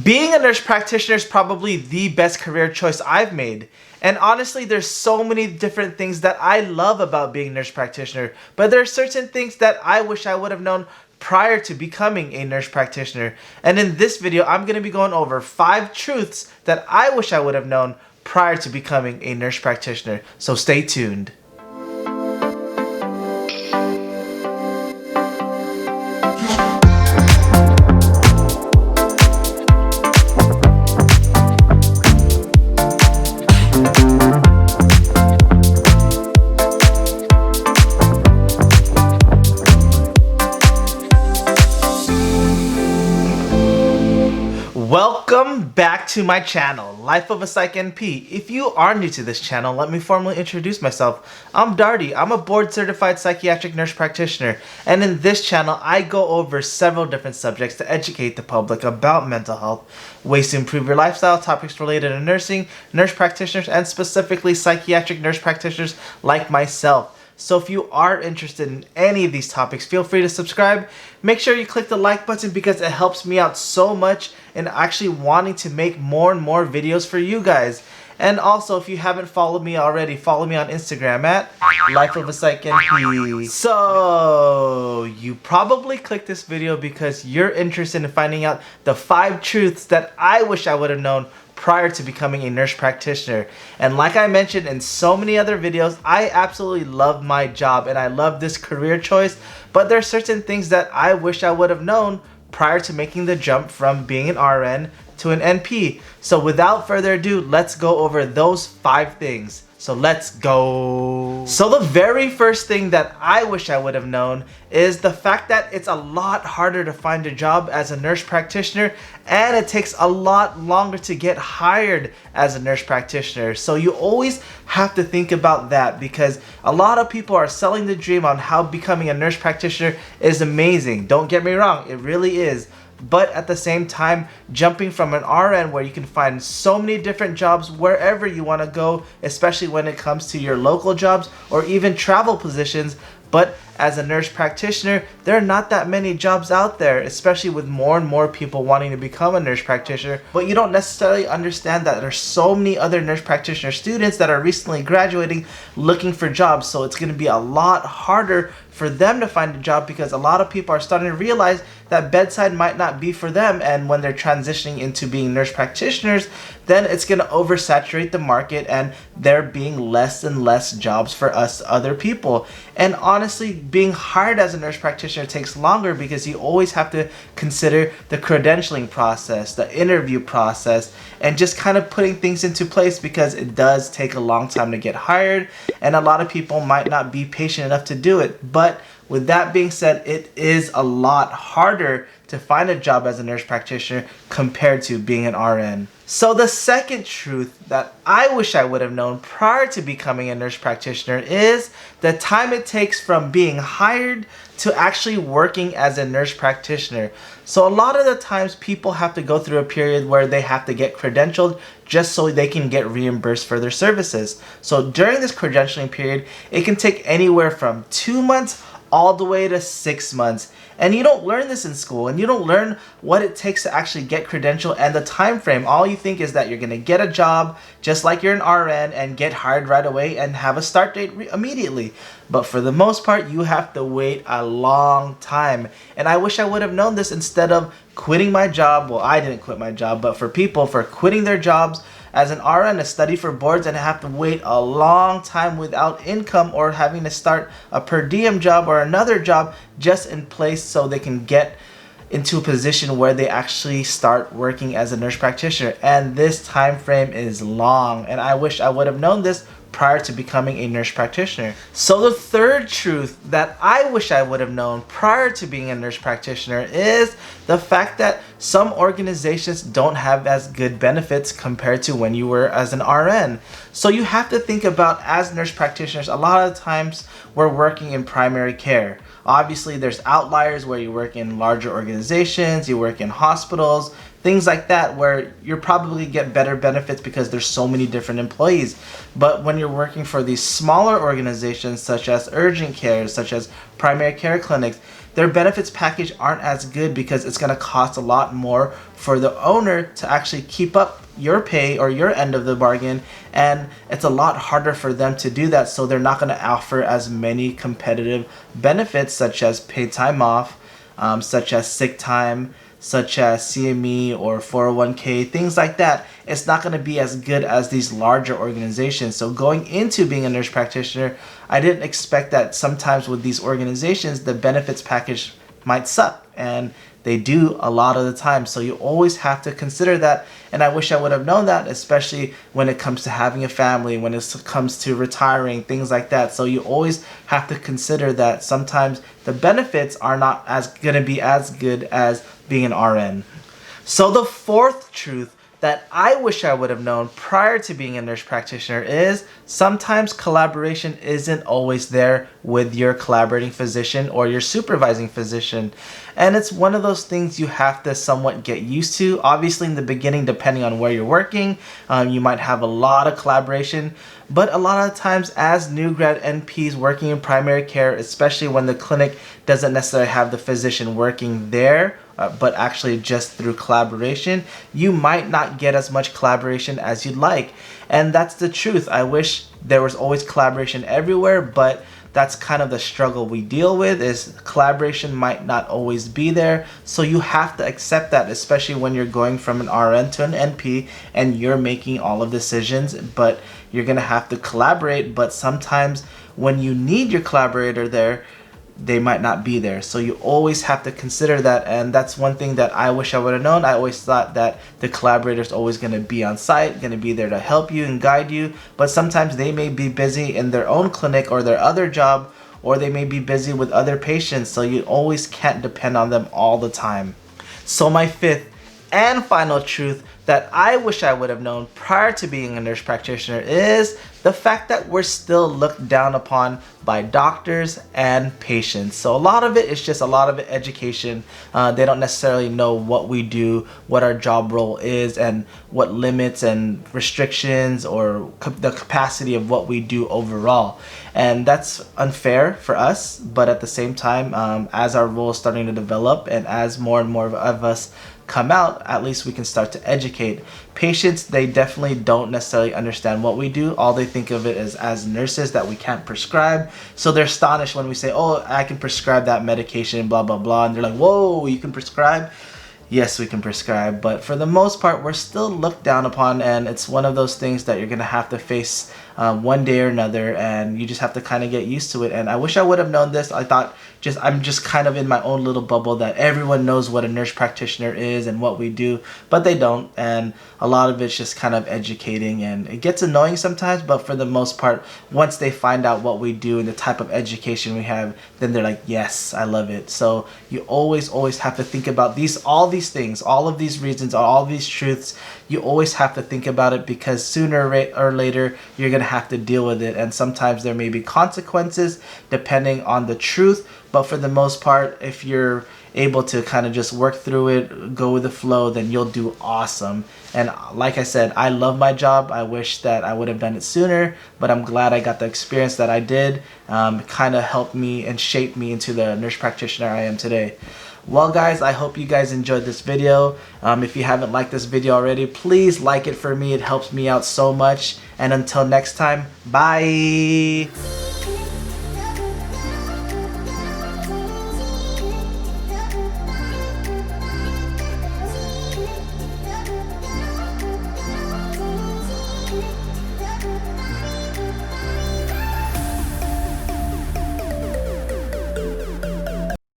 Being a nurse practitioner is probably the best career choice I've made. And honestly, there's so many different things that I love about being a nurse practitioner, but there are certain things that I wish I would have known prior to becoming a nurse practitioner. And in this video, I'm going to be going over 5 truths that I wish I would have known prior to becoming a nurse practitioner. So stay tuned. Welcome back to my channel, LifeofaPsychNP. If you are new to this channel, let me formally introduce myself. I'm Darty. I'm a board-certified psychiatric nurse practitioner, and in this channel, I go over several different subjects to educate the public about mental health, ways to improve your lifestyle, topics related to nursing, nurse practitioners, and specifically psychiatric nurse practitioners like myself. So if you are interested in any of these topics, feel free to subscribe. Make sure you click the like button because it helps me out so much in actually wanting to make more and more videos for you guys. And also, if you haven't followed me already, follow me on Instagram at LifeofaPsychNP. So, you probably clicked this video because you're interested in finding out the 5 truths that I wish I would have known prior to becoming a nurse practitioner. And like I mentioned in so many other videos, I absolutely love my job and I love this career choice, but there are certain things that I wish I would have known prior to making the jump from being an RN to an NP. So without further ado, let's go over those 5 things. So let's go. So the very first thing that I wish I would have known is the fact that it's a lot harder to find a job as a nurse practitioner, and it takes a lot longer to get hired as a nurse practitioner. So you always have to think about that because a lot of people are selling the dream on how becoming a nurse practitioner is amazing. Don't get me wrong, it really is. But at the same time, jumping from an RN where you can find so many different jobs wherever you want to go, especially when it comes to your local jobs or even travel positions. But as a nurse practitioner, there are not that many jobs out there, especially with more and more people wanting to become a nurse practitioner. But you don't necessarily understand that there's so many other nurse practitioner students that are recently graduating looking for jobs. So it's going to be a lot harder for them to find a job because a lot of people are starting to realize that bedside might not be for them, and when they're transitioning into being nurse practitioners, then it's going to oversaturate the market and there being less and less jobs for us other people. And honestly, being hired as a nurse practitioner takes longer because you always have to consider the credentialing process, the interview process, and just kind of putting things into place because it does take a long time to get hired and a lot of people might not be patient enough to do it. But with that being said, it is a lot harder to find a job as a nurse practitioner compared to being an RN. So the second truth that I wish I would have known prior to becoming a nurse practitioner is the time it takes from being hired to actually working as a nurse practitioner. So a lot of the times people have to go through a period where they have to get credentialed just so they can get reimbursed for their services. So during this credentialing period, it can take anywhere from 2 months all the way to 6 months. And you don't learn this in school, and you don't learn what it takes to actually get credentialed and the time frame. All you think is that you're going to get a job just like you're an RN and get hired right away and have a start date immediately. But for the most part, you have to wait a long time. And I wish I would have known this instead of quitting my job. Well, I didn't quit my job, but for people for quitting their jobs as an RN to study for boards and have to wait a long time without income or having to start a per diem job or another job just in place so they can get into a position where they actually start working as a nurse practitioner. And this time frame is long, and I wish I would have known this prior to becoming a nurse practitioner. So the third truth that I wish I would have known prior to being a nurse practitioner is the fact that some organizations don't have as good benefits compared to when you were as an RN. So you have to think about, as nurse practitioners, a lot of times we're working in primary care. Obviously, there's outliers where you work in larger organizations, you work in hospitals, things like that, where you're probably get better benefits because there's so many different employees. But when you're working for these smaller organizations such as urgent care, such as primary care clinics, their benefits package aren't as good because it's going to cost a lot more for the owner to actually keep up your pay or your end of the bargain, and it's a lot harder for them to do that, so they're not going to offer as many competitive benefits such as paid time off, such as sick time, such as CME or 401k, things like that. It's not going to be as good as these larger organizations. So going into being a nurse practitioner, I didn't expect that sometimes with these organizations the benefits package might suck, and they do a lot of the time. So you always have to consider that, and I wish I would have known that, especially when it comes to having a family, when it comes to retiring, things like that. So you always have to consider that sometimes the benefits are not as gonna be as good as being an RN. So the fourth truth that I wish I would have known prior to being a nurse practitioner is sometimes collaboration isn't always there with your collaborating physician or your supervising physician. And it's one of those things you have to somewhat get used to. Obviously in the beginning, depending on where you're working, you might have a lot of collaboration. But a lot of times as new grad NPs working in primary care, especially when the clinic doesn't necessarily have the physician working there, but actually just through collaboration, you might not get as much collaboration as you'd like. And that's the truth. I wish there was always collaboration everywhere, but that's kind of the struggle we deal with, is collaboration might not always be there. So you have to accept that, especially when you're going from an RN to an NP and you're making all of the decisions, but you're gonna have to collaborate. But sometimes when you need your collaborator there, they might not be there. So you always have to consider that, and that's one thing that I wish I would have known. I always thought that the collaborator is always going to be on site, going to be there to help you and guide you, but sometimes they may be busy in their own clinic or their other job, or they may be busy with other patients, so you always can't depend on them all the time. So my fifth and final truth that I wish I would have known prior to being a nurse practitioner is the fact that we're still looked down upon by doctors and patients. So a lot of it is just a lot of it education. They don't necessarily know what we do, what our job role is, and what limits and restrictions or the capacity of what we do overall. And that's unfair for us, but at the same time, as our role is starting to develop and as more and more of us come out, at least we can start to educate. Patients, they definitely don't necessarily understand what we do. All they think of it is as nurses that we can't prescribe. So they're astonished when we say, oh, I can prescribe that medication, blah, blah, blah. And they're like, whoa, you can prescribe? Yes, we can prescribe. But for the most part, we're still looked down upon, and it's one of those things that you're gonna have to face one day or another, and you just have to kind of get used to it. And I wish I would have known this. I thought I'm just kind of in my own little bubble that everyone knows what a nurse practitioner is and what we do, but they don't. And a lot of it's just kind of educating, and it gets annoying sometimes, but for the most part, once they find out what we do and the type of education we have, then they're like, yes, I love it. So you always have to think about all these things, all of these reasons, all these truths. You always have to think about it, because sooner or later you're gonna have to deal with it, and sometimes there may be consequences depending on the truth. But for the most part, if you're able to kind of just work through it, go with the flow, then you'll do awesome. And like I said, I love my job. I wish that I would have done it sooner, but I'm glad I got the experience that I did. Kind of helped me and shaped me into the nurse practitioner I am today. Well guys, I hope you guys enjoyed this video. If you haven't liked this video already, please like it for me. It helps me out so much. And until next time, bye!